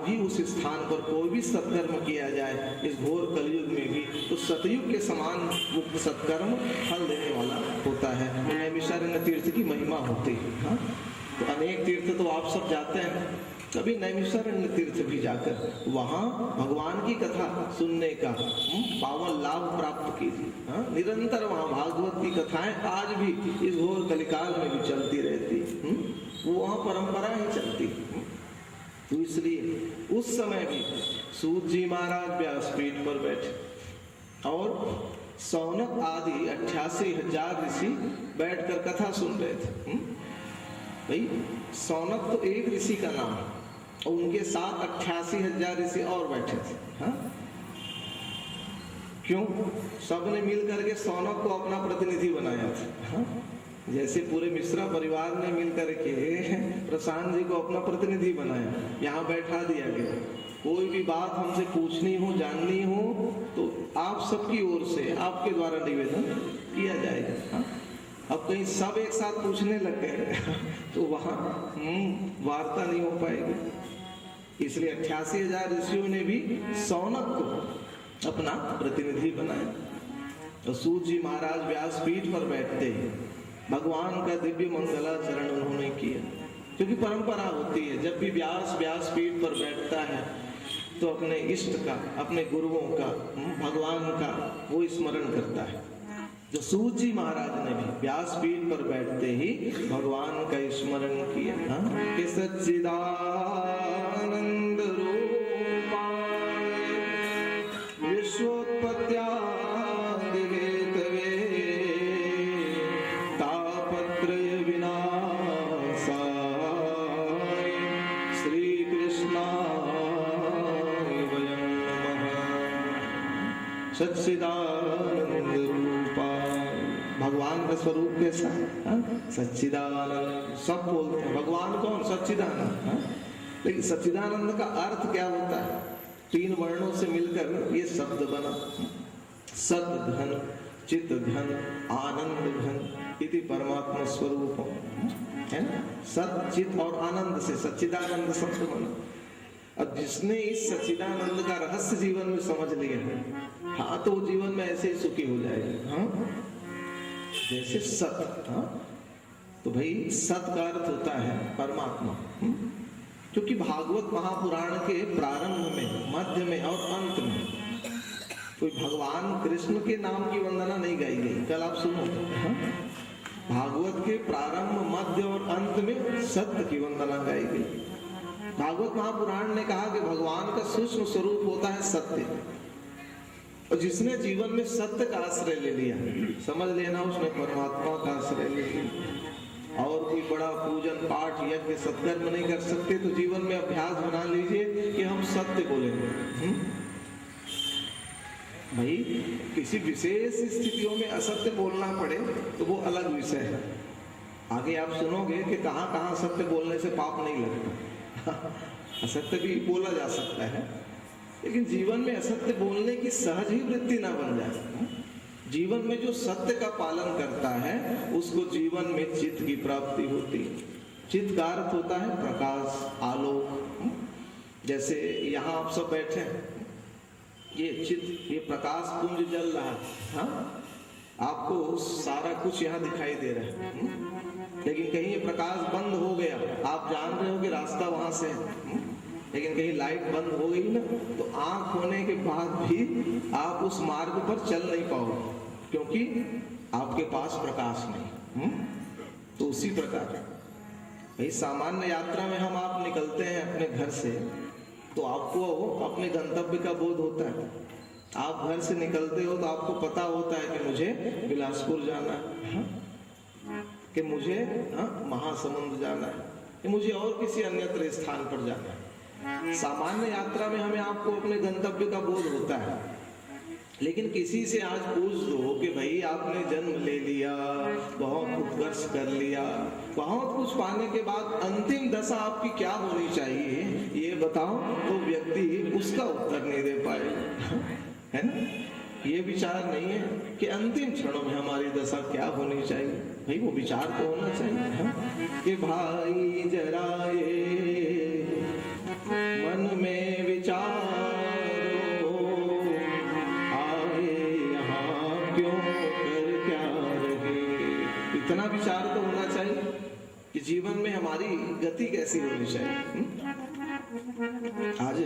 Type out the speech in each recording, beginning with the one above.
भी उस स्थान पर कोई भी सत्कर्म किया जाए इस घोर कलयुग में भी, तो सतयुग के समान वो सत्कर्म फल देने वाला होता है। नैमिषारण्य तीर्थ की महिमा होती है। हाँ, तो अनेक तीर्थ तो आप सब जाते हैं, कभी नैमिषारण्य तीर्थ भी जाकर वहाँ भगवान की कथा सुनने का पावन लाभ प्राप्त कीजिए। हाँ, निरंतर वहाँ भागवत की कथाएं आज भी इस घोर कलिकाल में भी चलती रहती, वो वहाँ परंपरा ही चलती। तो इसलिए उस समय भी सूत जी महाराज व्यासपीठ पर बैठे और सौनक आदि 88,000 ऋषि बैठकर कथा सुन रहे थे। भाई सौनक तो एक ऋषि का नाम है और उनके साथ 88,000 ऋषि और बैठे थे। हाँ? क्यों? सबने मिल करके सौनक को अपना प्रतिनिधि बनाया था। हाँ? जैसे पूरे मिश्रा परिवार ने मिलकर के प्रशांत जी को अपना प्रतिनिधि बनाया, यहाँ बैठा दिया गया। कोई भी बात हमसे पूछनी हो, जाननी हो, तो आप सबकी ओर से आपके द्वारा निवेदन किया जाएगा। हाँ? अब कहीं सब एक साथ पूछने लग गए तो वहाँ वार्ता नहीं हो पाएगी। इसलिए 88,000 ऋषियों ने भी सौनक को अपना प्रतिनिधि बनाया। तो सूत जी महाराज व्यासपीठ पर बैठते ही भगवान का दिव्य मंगलाचरण उन्होंने किया, क्योंकि परंपरा होती है जब भी व्यासपीठ पर बैठता है तो अपने इष्ट का, अपने गुरुओं का, भगवान का वो स्मरण करता है। जो सूत जी महाराज ने भी व्यासपीठ पर बैठते ही भगवान का स्मरण किया। कि सच्चिदानंद रूपाय विश्वोत्पत्त्यादि हेतवे तापत्रय विनाशाय श्री कृष्णाय वयं नमः। सच्चिदानंद रूपाय, भगवान का स्वरूप कैसा? सच्चिदानंद। सब बोलते हैं भगवान कौन? सच्चिदानंद। लेकिन सच्चिदानंद का अर्थ क्या होता है? 3 वर्णों से मिलकर ये शब्द बना, सत घन, चित घन, आनंद घन इति परमात्मा स्वरूप है ना। सत, चित और आनंद से सच्चिदानंद शब्द बना। अब जिसने इस सच्चिदानंद का रहस्य जीवन में समझ लिया, हाँ, तो वो जीवन में ऐसे ही सुखी हो जाएगा। हाँ, जैसे सत। हाँ, तो भाई सत का अर्थ होता है परमात्मा। क्योंकि भागवत महापुराण के प्रारंभ में, मध्य में और अंत में कोई भगवान कृष्ण के नाम की वंदना नहीं गाई गई। कल आप सुनो, भागवत के प्रारंभ, मध्य और अंत में सत्य की वंदना गाई गई। भागवत महापुराण ने कहा कि भगवान का सूक्ष्म स्वरूप होता है सत्य, और जिसने जीवन में सत्य का आश्रय ले लिया, समझ लेना उसने परमात्मा का आश्रय ले लिया। और कोई बड़ा पूजन पाठ यज्ञ सत्कर्म नहीं कर सकते, तो जीवन में अभ्यास बना लीजिए कि हम सत्य बोलेंगे। भाई किसी विशेष स्थितियों में असत्य बोलना पड़े तो वो अलग विषय है। आगे आप सुनोगे कि कहाँ कहाँ सत्य बोलने से पाप नहीं लगता। असत्य भी बोला जा सकता है, लेकिन जीवन में असत्य बोलने की सहज ही वृत्ति ना बन जाए। जीवन में जो सत्य का पालन करता है उसको जीवन में चित्त की प्राप्ति होती है। चित्त का अर्थ होता है प्रकाश, आलोक। जैसे यहाँ आप सब बैठे हैं, ये चित्त, ये प्रकाश पुंज जल रहा है। हाँ, आपको सारा कुछ यहाँ दिखाई दे रहा है, लेकिन कहीं ये प्रकाश बंद हो गया, आप जान रहे हो कि रास्ता वहां से है, लेकिन कहीं लाइट बंद हो गई ना, तो आंख होने के बाद भी आप उस मार्ग पर चल नहीं पाओगे, क्योंकि आपके पास प्रकाश नहीं। तो उसी प्रकार भाई सामान्य यात्रा में हम आप निकलते हैं अपने घर से, तो आपको अपने गंतव्य का बोध होता है। आप घर से निकलते हो तो आपको पता होता है कि मुझे बिलासपुर जाना है, कि मुझे महासमुंद जाना है, कि मुझे और किसी अन्यत्र स्थान पर जाना है। सामान्य यात्रा में हमें आपको अपने गंतव्य का बोध होता है। लेकिन किसी से आज पूछ दो कि भाई आपने जन्म ले लिया, बहुत उत्कर्ष कर लिया, बहुत कुछ पाने के बाद अंतिम दशा आपकी क्या होनी चाहिए ये बताओ, तो व्यक्ति उसका उत्तर नहीं दे पाएगा, है ना। ये विचार नहीं है कि अंतिम क्षणों में हमारी दशा क्या होनी चाहिए। भाई वो विचार तो होना चाहिए, है? कि भाई जरा ये मन में कैसी होनी चाहिए। आज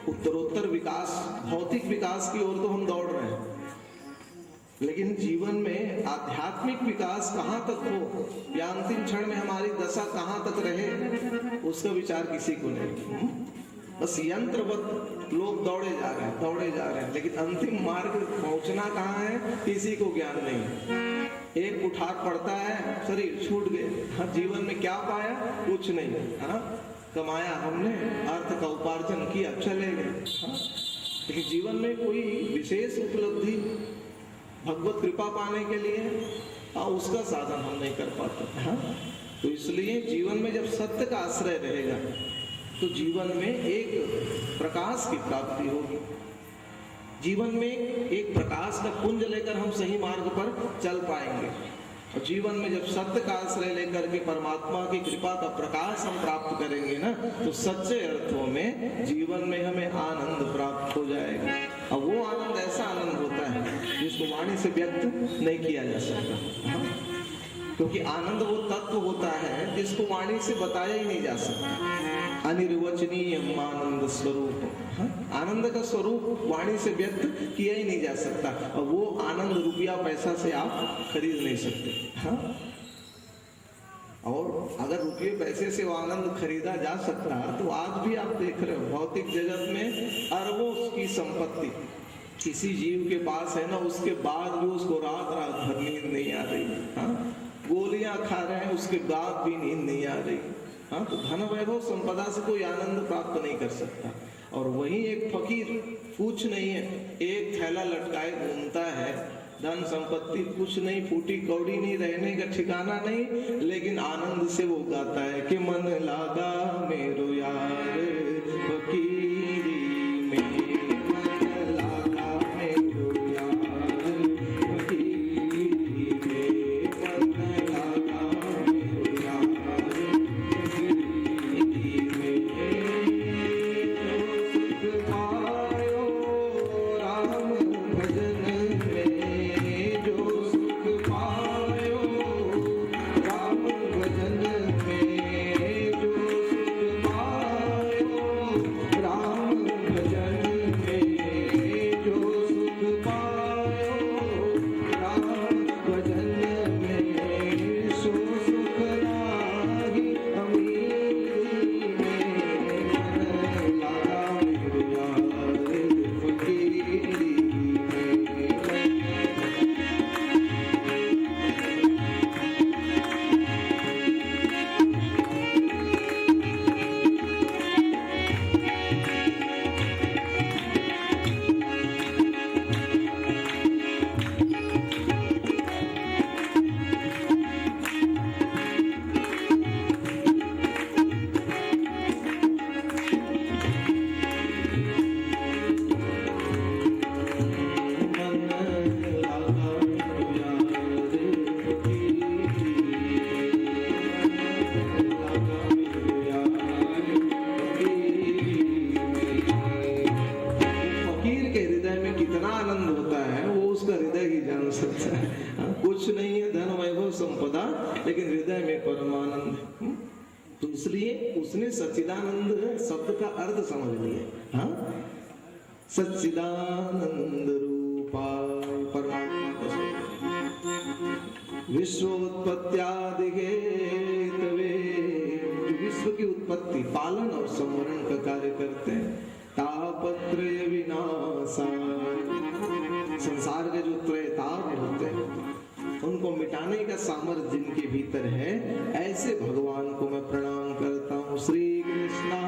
उत्तरोत्तर विकास, भौतिक विकास की ओर तो हम दौड़ रहे हैं, लेकिन जीवन में आध्यात्मिक विकास कहाँ तक हो या अंतिम क्षण में हमारी दशा कहाँ तक रहे, उसका विचार किसी को नहीं। बस यंत्रवत लोग दौड़े जा रहे हैं, लेकिन अंतिम मार्ग पहुंचना कहाँ है किसी को ज्ञान नहीं। एक कुठार पड़ता है, शरीर छूट गए। हाँ, जीवन में क्या पाया? कुछ नहीं। हाँ, कमाया हमने, अर्थ का उपार्जन किया, चले गए। हाँ, लेकिन जीवन में कोई विशेष उपलब्धि भगवत कृपा पाने के लिए उसका साधन हम नहीं कर पाते। हाँ, तो इसलिए जीवन में जब सत्य का आश्रय रहेगा तो जीवन में एक प्रकाश की प्राप्ति होगी। जीवन में एक प्रकाश का पुंज लेकर हम सही मार्ग पर चल पाएंगे। और जीवन में जब सत्य का आश्रय लेकर के परमात्मा की कृपा का प्रकाश हम प्राप्त करेंगे ना, तो सच्चे अर्थों में जीवन में हमें आनंद प्राप्त हो जाएगा। और वो आनंद ऐसा आनंद होता है जिसको वाणी से व्यक्त नहीं किया जा सकता। क्योंकि आनंद वो तत्व होता है जिसको वाणी से बताया ही नहीं जा सकता। अनिर्वचनीय आनंद स्वरूप। आनंद का स्वरूप वाणी से व्यक्त किया ही नहीं जा सकता, और वो आनंद रुपया पैसा से आप खरीद नहीं सकते। हाँ? और अगर रुपये पैसे से वो आनंद खरीदा जा सकता तो आज भी आप देख रहे हो भौतिक जगत में अरबों की संपत्ति किसी जीव के पास है ना, उसके बाद भी उसको रात रात भर नींद नहीं आ रही। हाँ, गोलियां खा रहे हैं, उसके बाद भी नींद नहीं आ रही। हाँ, तो धन वैभव संपदा से कोई आनंद प्राप्त नहीं कर सकता। और वहीं एक फकीर कुछ नहीं है, एक थैला लटकाए घूमता है, धन संपत्ति कुछ नहीं, फूटी कौड़ी नहीं, रहने का ठिकाना नहीं, लेकिन आनंद से वो गाता है कि मन लागा मेरो यार फकीरी में, मन लागा मेरो यार फकीरी में, मन लागा मेरो यार फकीरी में। सुख पायो राम भजन में, जो सुख पायो राम भजन में, जो सुख पायो राम भजन में, जो सुख पायो राम भजन में, सो सुख नाही अमीरी में, मन लागा मेरो यार फकीरी में। फकीर के हृदय में कितना आनंद होता है वो उसका हृदय ही जान सकता है। कुछ नहीं है धन वैभव संपदा, लेकिन हृदय में परमानंद है। तो इसलिए उसने सच्चिदानंद शब्द का अर्थ समझ लिया। हाँ, सच्चिदानंद रूपा परमात्मा का शब्द। विश्वोत्पत्त्यादि हेतवे, विश्व की उत्पत्ति, पालन और संवरण का कार्य करते हैं। तापत्रय विनाशा, संसार के जो त्रयताप होते हैं उनको मिटाने का सामर्थ्य जिनके भीतर है, ऐसे भगवान को मैं प्रणाम करता हूँ। श्री कृष्णा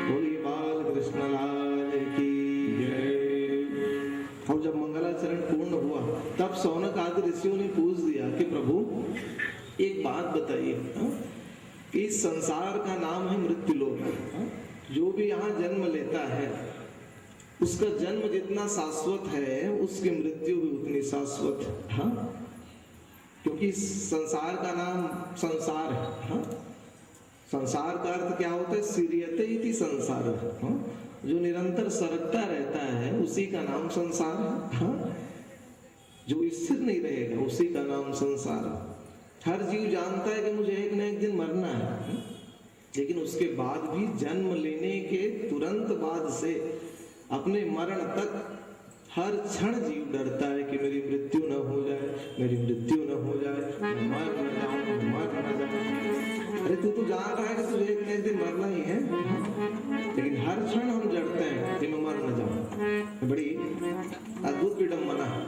बोली बाल कृष्ण लाल की जय। और जब मंगलाचरण पूर्ण हुआ तब सौनक आदि ऋषियों ने पूछ दिया कि प्रभु एक बात बताइए, इस संसार का नाम है मृत्युलोक। जो भी यहाँ जन्म लेता है उसका जन्म जितना शाश्वत है उसकी मृत्यु भी उतनी शाश्वत है। हाँ, क्योंकि संसार का नाम संसार है। हाँ, संसार का अर्थ क्या होता है? सिरियते इति संसार। हाँ, जो निरंतर सरकता रहता है उसी का नाम संसार है। हाँ, जो स्थिर नहीं रहेगा उसी का नाम संसार है। हर जीव जानता है कि मुझे एक न एक दिन मरना है, लेकिन उसके बाद भी जन्म लेने के तुरंत बाद से अपने मरण तक हर क्षण जीव डरता है कि मेरी मृत्यु न हो जाए, मेरी मृत्यु न हो जाए, मैं मर न जाऊं, मर न जाऊं। अरे तू तो जान रहा है कि तुझे एक न एक दिन मरना ही है, लेकिन हर क्षण हम डरते हैं कि मैं मर न जाऊं। बड़ी अद्भुत विडंबना है।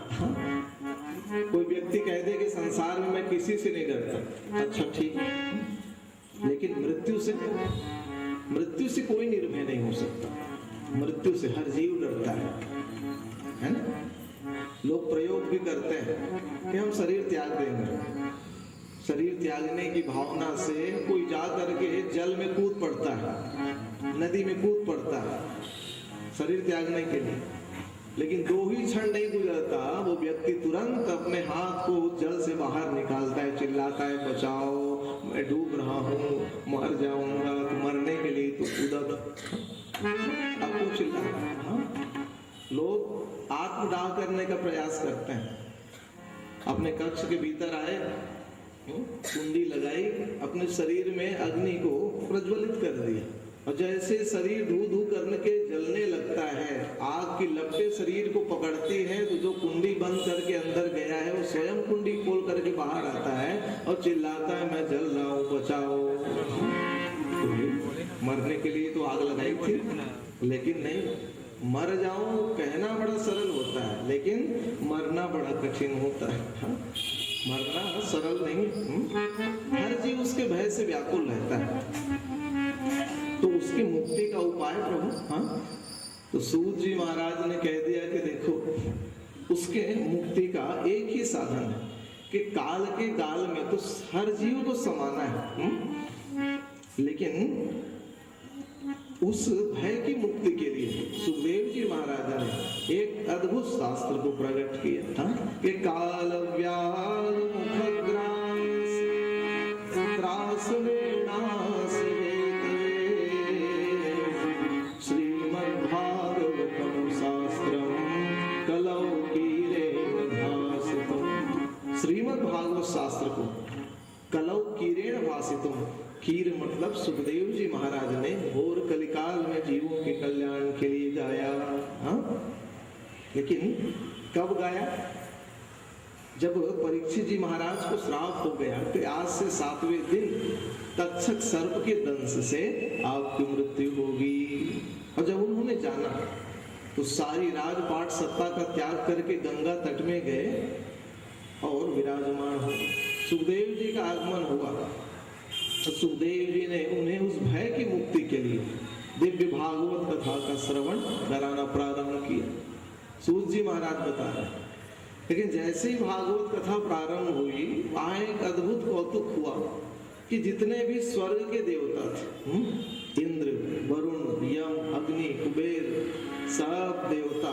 कोई व्यक्ति कह दे कि संसार में मैं किसी से नहीं डरता, अच्छा ठीक है, लेकिन मृत्यु से कोई निर्भय नहीं हो सकता। मृत्यु से हर जीव डरता है ना। लोग प्रयोग भी करते हैं कि हम शरीर त्याग देंगे। शरीर त्यागने की भावना से कोई जा करके जल में कूद पड़ता है, नदी में कूद पड़ता है शरीर त्यागने के लिए, लेकिन 2 ही क्षण नहीं गुजरता वो व्यक्ति तुरंत अपने हाथ को जल से बाहर निकालता है, चिल्लाता है बचाओ, मैं डूब रहा हूँ, मर जाऊंगा। तो मरने के लिए तो कूदा, अब वो चिल्ला। लोग आत्मदाह करने का प्रयास करते हैं। अपने कक्ष के भीतर आए, कुंडी लगाई, अपने शरीर में अग्नि को प्रज्वलित कर दिया, और जैसे शरीर धू धू करने के जलने लगता है, आग की लपटें शरीर को पकड़ती है, तो जो कुंडी बंद करके अंदर गया है वो स्वयं कुंडी खोल करके बाहर आता है और चिल्लाता है मैं जल रहा हूँ, बचाओ। मरने के लिए तो आग लगाई थी, लेकिन नहीं, मर जाऊं कहना बड़ा सरल होता है, लेकिन मरना बड़ा कठिन होता है। मरना सरल नहीं। हर जीव उसके भय से व्याकुल रहता है, तो उसकी मुक्ति का उपाय प्रभु, तो सूत जी महाराज ने कह दिया कि देखो उसके मुक्ति का एक ही साधन है कि काल के काल में तो हर जीव को समाना है, लेकिन उस भय की मुक्ति के लिए सुखदेव जी महाराज ने एक अद्भुत शास्त्र को प्रकट किया था कि काल व्याध श्रीमद्भागवतम शास्त्रम कलौ कीरेण भासितम। श्रीमद्भागवत शास्त्र को कलौ कीरेण भासितम, कीर मतलब सुखदेव जी महाराज ने घोर कलिकाल में जीवों के कल्याण के लिए गाया। लेकिन कब गाया? जब परीक्षित जी महाराज को श्राप हो गया कि आज से 7वें दिन तक्षक सर्प के दंश से आपकी मृत्यु होगी। और जब उन्होंने जाना तो सारी राजपाट सत्ता का त्याग करके गंगा तट में गए और विराजमान हो। सुखदेव जी का आगमन हुआ तो सुखदेव जी ने उन्हें उस भय की मुक्ति के लिए दिव्य भागवत कथा का श्रवण कराना प्रारंभ किया। सूत जी महाराज बता रहे। लेकिन जैसे ही भागवत कथा प्रारंभ हुई, वहां एक अद्भुत कौतुक हुआ कि जितने भी स्वर्ग के देवता थे, इंद्र, वरुण, यम, अग्नि, कुबेर, सब देवता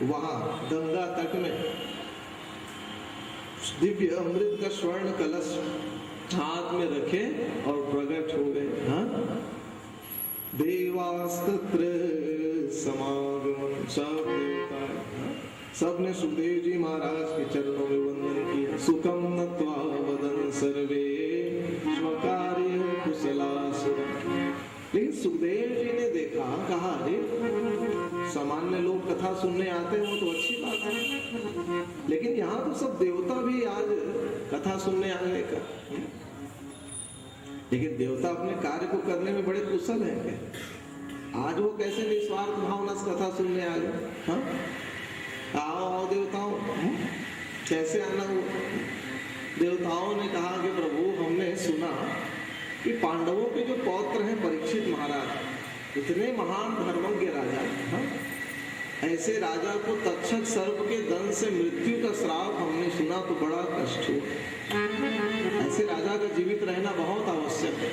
वहां गंगा तट में दिव्य अमृत का स्वर्ण कलश हाथ में रखे और प्रकट हो गए। देवास्तत्र समागम, सब देवता सबने सुखदेव जी महाराज के चरणों में वंदन किया। सुखम नत्वा वदन सर्वे स्वकार्य कुशलासुरम्। लेकिन सुखदेव जी ने देखा, कहा अरे सामान्य लोग कथा सुनने आते हैं वो तो अच्छी बात है, लेकिन यहाँ तो सब देवता भी आज कथा सुनने आने का। लेकिन देवता अपने कार्य को करने में बड़े कुशल हैं क्या? आज वो कैसे निस्वार्थ भावना से कथा सुनने आ गए। आओ देवताओं, कैसे आना हुआ? देवताओं ने कहा कि प्रभु हमने सुना कि पांडवों के जो पौत्र हैं परीक्षित महाराज, इतने महान धर्मज्ञ राजा, ऐसे राजा को तक्षक सर्प के दंश से मृत्यु का श्राप हमने सुना तो बड़ा कष्ट हुआ। ऐसे राजा का जीवित रहना बहुत आवश्यक है,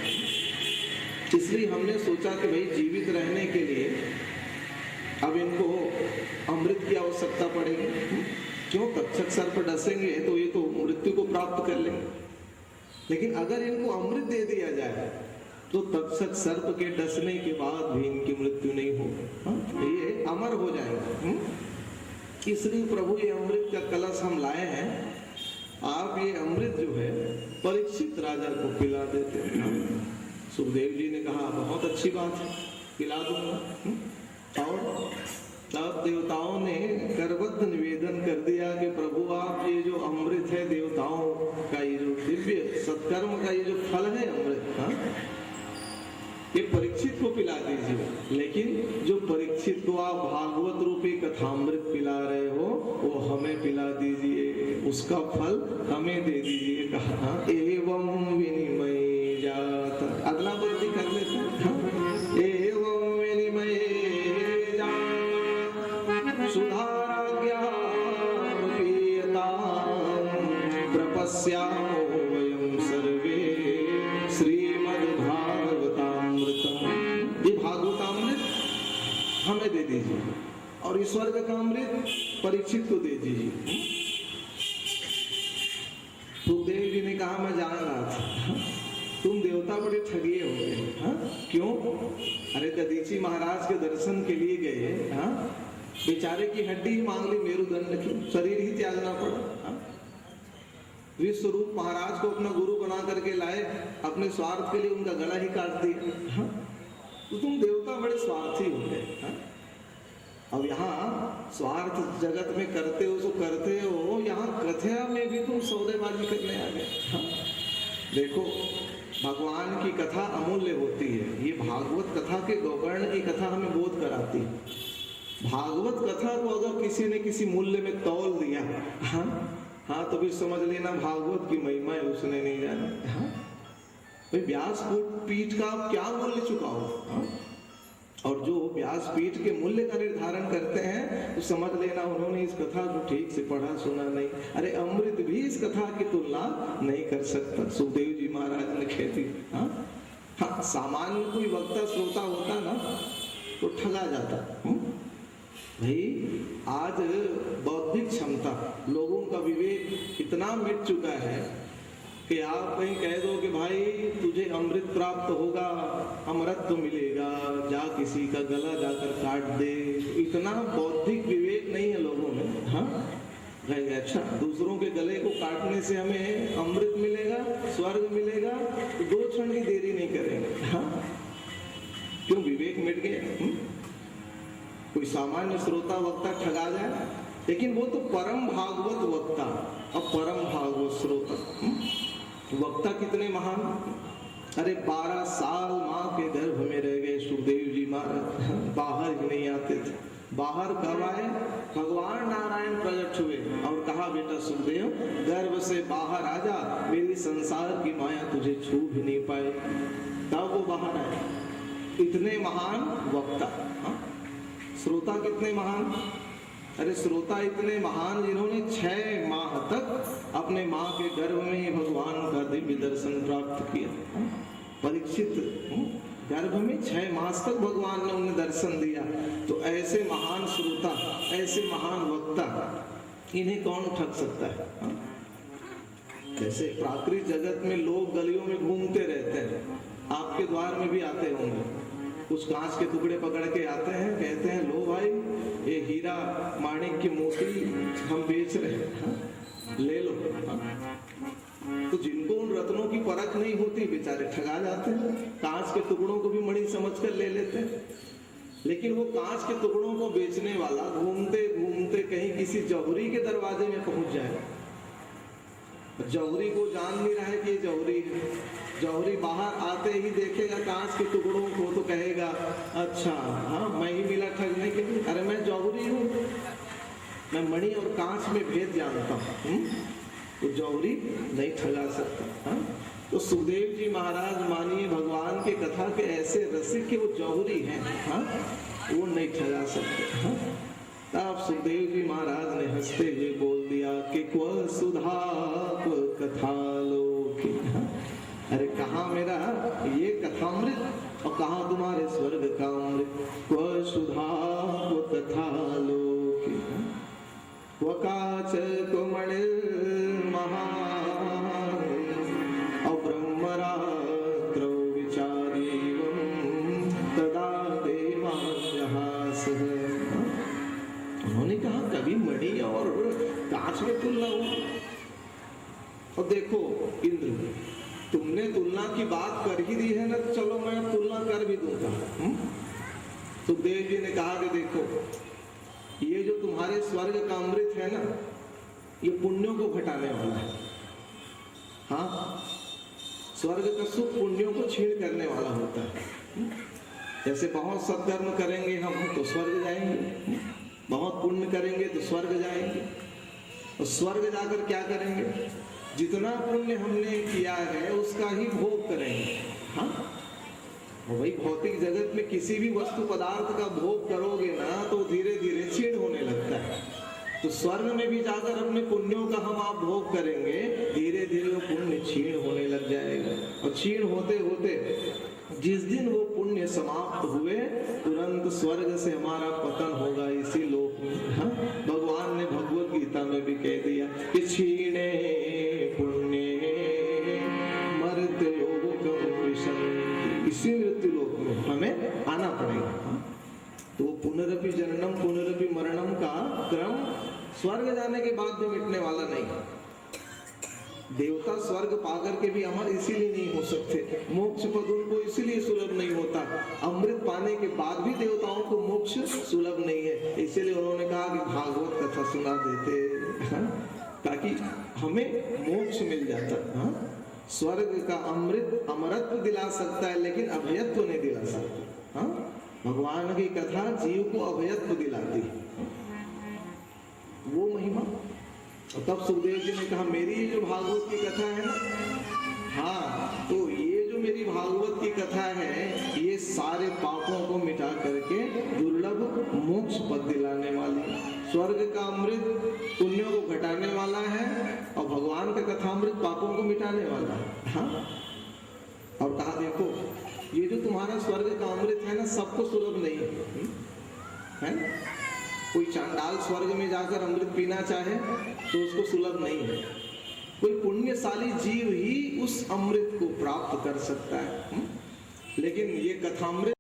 इसलिए हमने सोचा कि भाई जीवित रहने के लिए अब इनको अमृत की आवश्यकता पड़ेगी। क्यों? तक्षक सर्प डसेंगे तो ये तो मृत्यु को प्राप्त कर लेंगे, लेकिन अगर इनको अमृत दे दिया जाए तो तक्षक सर्प के डसने के बाद भी इनकी मृत्यु नहीं होगी, ये अमर हो जाएगा। इसलिए प्रभु ये अमृत का कलश हम लाए हैं आप ये अमृत जो है परीक्षित राजा को पिला देते हैं। सुखदेव जी ने कहा बहुत अच्छी बात है, पिला दूंगा। और तब देवताओं ने करबद्ध निवेदन कर दिया कि प्रभु आप ये जो अमृत है देवताओं का, ये जो दिव्य सत्कर्म का ये जो फल है अमृत, हाँ, ये परीक्षित को पिला दीजिए। लेकिन जो परीक्षित को आप भागवत रूपी कथामृत पिला रहे हो वो हमें पिला दीजिए, उसका फल हमें दे दीजिए। कहा एवं विनिमय जात, अगला बात कर लेते हैं। एवं विनिमय जात सुधाराज्ञा प्रपस्यामो वयं सर्वे श्रीमद्भागवतामृतम्। ये भागवतामृत हमें दे दीजिए और इस स्वर्ग का अमृत परीक्षित को दे दीजिए। सुखदेव जी ने कहा मैं जान रहा था तुम देवता बड़े ठगिए हो गए। हाँ, क्यों? अरे दधीची महाराज के दर्शन के लिए गए, हाँ, बेचारे की हड्डी ही मांग ली मेरुदंड की, शरीर ही त्यागना पड़ा। हाँ? विश्वरूप महाराज को अपना गुरु बना करके लाए, अपने स्वार्थ के लिए उनका गला ही काट दिया। हाँ? तो तुम देवता बड़े स्वार्थी हो गए। हाँ? अब यहाँ स्वार्थ जगत में करते हो तो करते हो, यहाँ कथा में भी तुम सौदेबाजी करने आ गए। हाँ? देखो भगवान की कथा अमूल्य होती है। ये भागवत कथा के गौकर्ण की कथा हमें बोध कराती है। भागवत कथा को अगर किसी ने किसी मूल्य में तौल दिया, हाँ, तो भी समझ लेना भागवत की महिमा है उसने नहीं जाना। हाँ? भाई व्यास पीठ का आप क्या मूल्य चुकाओ? हाँ? और जो व्यास पीठ के मूल्य का निर्धारण करते हैं तो समझ लेना उन्होंने इस कथा को ठीक से पढ़ा सुना नहीं। अरे अमृत भी इस कथा की तुलना नहीं कर सकता। सुखदेव जी महाराज ने खेती। हाँ? हाँ, सामान्य कोई वक्ता श्रोता होता ना तो ठगा जाता। भाई आज बौद्धिक क्षमता, लोगों का विवेक इतना मिट चुका है कि आप कहीं कह दो कि भाई तुझे अमृत प्राप्त होगा, अमरत्व मिलेगा, जा किसी का गला जाकर काट दे। इतना बौद्धिक विवेक नहीं है लोगों में। हाँ, कहेंगे अच्छा दूसरों के गले को काटने से हमें अमृत मिलेगा, स्वर्ग मिलेगा, तो 2 क्षण की देरी नहीं करेंगे। हाँ, क्यों? विवेक मिट गया। कोई सामान्य श्रोता वक्ता ठगा जाए, लेकिन वो तो परम भागवत वक्ता और परम भागवत श्रोता। वक्ता कितने महान! अरे 12 साल माँ के गर्भ में रह गए सुखदेव जी महाराज, बाहर ही नहीं आते थे। बाहर कब आए? भगवान नारायण प्रकट हुए और कहा बेटा सुखदेव गर्भ से बाहर आ जा, मेरी संसार की माया तुझे छू भी नहीं पाए। तब वो बाहर आए। इतने महान वक्ता। हाँ? श्रोता कितने महान! अरे श्रोता इतने महान जिन्होंने 6 माह तक अपने माँ के गर्भ में ही भगवान का दिव्य दर्शन प्राप्त किया। परीक्षित गर्भ में 6 मास तक भगवान ने उन्हें दर्शन दिया। तो ऐसे महान श्रोता, ऐसे महान वक्ता, इन्हें कौन ठग सकता है? जैसे प्राकृतिक जगत में लोग गलियों में घूमते रहते हैं, आपके द्वार में भी आते होंगे, कुछ कांच के टुकड़े पकड़ के आते हैं, कहते हैं लो भाई ये हीरा माणिक की मोती हम बेच रहे हैं, ले लो। तो जिनको उन रत्नों की परख नहीं होती बेचारे ठगा जाते हैं। कांच के टुकड़ों को भी मणि समझकर ले लेते हैं। लेकिन वो कांच के टुकड़ों को बेचने वाला घूमते घूमते कहीं किसी जौहरी के दरवाजे में पहुंच जाए। जौहरी को जान नहीं रहा है कि ये जौहरी है। जौहरी बाहर आते ही देखेगा कांच के टुकड़ों को तो कहेगा अच्छा हाँ मैं ही मिला ठगने के लिए। अरे मैं जौहरी हूँ, मैं मणि और कांच में भेद जानता हूँ। तो जौहरी नहीं ठगा सकता। हाँ? तो सुखदेव जी महाराज मानिए भगवान के कथा के ऐसे रसिक के वो जौहरी हैं। हाँ? वो नहीं ठगा सकते। हाँ? तब सुखदेव जी महाराज ने हंसते हुए बोल दिया कि क्व सुधा क्व कथा लोकी। अरे कहाँ मेरा ये कथामृत और कहाँ तुम्हारे स्वर्ग का अमृत। क्व सुधा क्व कथा लोकी क्व काच क्व मणिर्महान् अब्रह्मरात्रौ विचारीवं तदा देवान्यहासः। उन्होंने कहा कभी मणि और कांच में तुलना हो। और देखो इंद्र, तुमने तुलना की बात कर ही दी है ना, तो चलो मैं तुलना कर भी दूंगा। सुखदेव जी ने कहा कि देखो, ये जो तुम्हारे स्वर्ग का अमृत है ना, ये पुण्यों को घटाने वाला है। हाँ, स्वर्ग का सुख पुण्यों को छीण करने वाला होता है। जैसे बहुत सत्कर्म करेंगे हम तो स्वर्ग जाएंगे, बहुत पुण्य करेंगे तो स्वर्ग जाएंगे। और स्वर्ग जाकर क्या करेंगे? जितना पुण्य हमने किया है उसका ही भोग करेंगे। हाँ, और वही भौतिक जगत में किसी भी वस्तु पदार्थ का भोग करोगे ना तो धीरे धीरे क्षीण होने लगता है। तो स्वर्ग में भी जाकर अपने पुण्यों का हम आप भोग करेंगे, धीरे धीरे वो पुण्य क्षीण होने लग जाएगा। और क्षीण होते होते जिस दिन वो पुण्य समाप्त हुए, तुरंत स्वर्ग से हमारा पतन होगा इसी लोक में। हाँ? भगवान ने भगवत गीता में भी कह दिया कि क्षीणे पुण्य मर्त्य लोकम विशन्ति, इसी मृत्यु लोक में हमें आना पड़ेगा। हाँ? तो पुनरपि जननम पुनरपि मरणम का क्रम स्वर्ग जाने के बाद भी मिटने वाला नहीं। देवता स्वर्ग पाकर के भी अमर इसीलिए नहीं हो सकते, मोक्ष पद उनको इसीलिए सुलभ नहीं होता। अमृत पाने के बाद भी देवताओं को मोक्ष सुलभ नहीं है, इसीलिए उन्होंने कहा कि भागवत कथा सुना देते, ताकि हमें मोक्ष मिल जाता। हाँ? स्वर्ग का अमृत अमरत्व दिला सकता है, लेकिन अभयत्व नहीं दिला सकता। हाँ? भगवान की कथा जीव को अभयत्व दिलाती है, वो महिमा। और तब सुखदेव जी ने कहा, मेरी ये जो भागवत की कथा है ना, हाँ, तो ये जो मेरी भागवत की कथा है, ये सारे पापों को मिटा करके दुर्लभ मोक्ष पद दिलाने वाली, स्वर्ग का अमृत पुण्यों को घटाने वाला है, और भगवान का कथामृत पापों को मिटाने वाला है। हाँ? और कहा देखो, ये जो तुम्हारा स्वर्ग का अमृत है ना, सबको सुलभ नहीं है। कोई चांडाल स्वर्ग में जाकर अमृत पीना चाहे तो उसको सुलभ नहीं है। कोई पुण्यशाली जीव ही उस अमृत को प्राप्त कर सकता है। लेकिन ये कथामृत